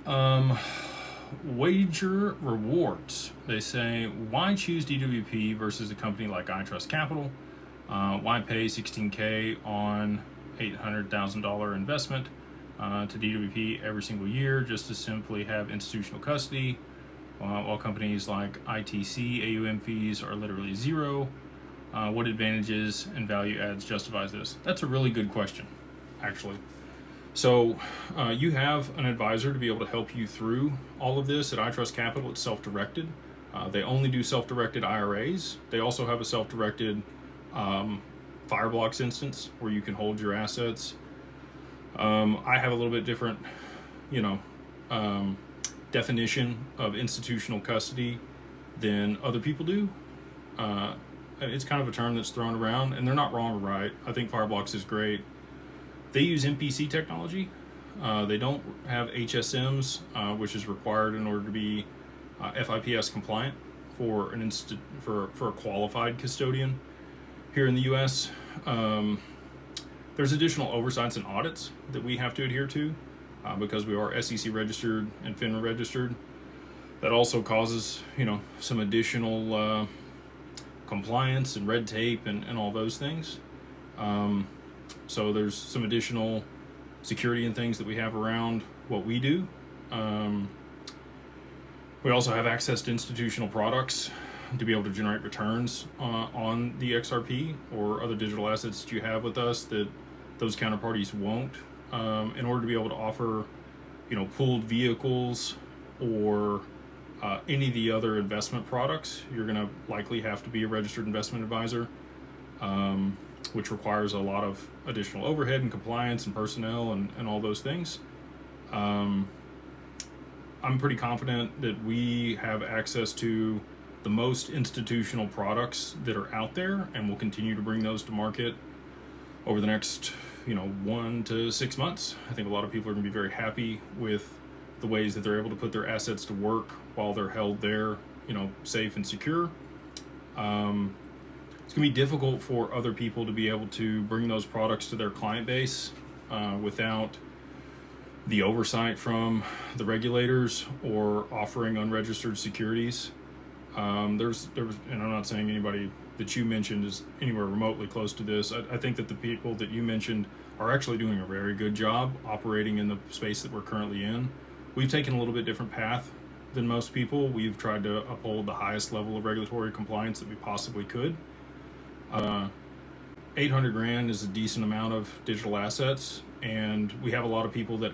Um, Wager rewards. They say, why choose DWP versus a company like iTrust Capital? Why pay 16K on $800,000 investment to DWP every single year just to simply have institutional custody, while companies like ITC AUM fees are literally zero? What advantages and value adds justifies this? That's a really good question, actually. So you have an advisor to be able to help you through all of this. At iTrust Capital, it's self-directed. They only do self-directed IRAs. They also have a self-directed Fireblocks instance where you can hold your assets. I have a little bit different, you know, definition of institutional custody than other people do. It's kind of a term that's thrown around, and they're not wrong or right. I think Fireblocks is great. They use MPC technology. They don't have HSMs, which is required in order to be FIPS compliant for for a qualified custodian here in the U.S. There's additional oversights and audits that we have to adhere to because we are SEC registered and FINRA registered. That also causes, some additional compliance and red tape and all those things. So there's some additional security and things that we have around what we do. We also have access to institutional products to be able to generate returns on the XRP or other digital assets that you have with us that those counterparties won't. In order to be able to offer, pooled vehicles or any of the other investment products, you're going to likely have to be a registered investment advisor, which requires a lot of additional overhead and compliance and personnel and all those things. I'm pretty confident that we have access to the most institutional products that are out there, and we'll continue to bring those to market over the next 1 to 6 months. I think a lot of people are going to be very happy with the ways that they're able to put their assets to work while they're held there, safe and secure. It's going to be difficult for other people to be able to bring those products to their client base without the oversight from the regulators or offering unregistered securities. There was, and I'm not saying anybody that you mentioned is anywhere remotely close to this. I think that the people that you mentioned are actually doing a very good job operating in the space that we're currently in. We've taken a little bit different path than most people. We've tried to uphold the highest level of regulatory compliance that we possibly could. 800 grand is a decent amount of digital assets, and we have a lot of people that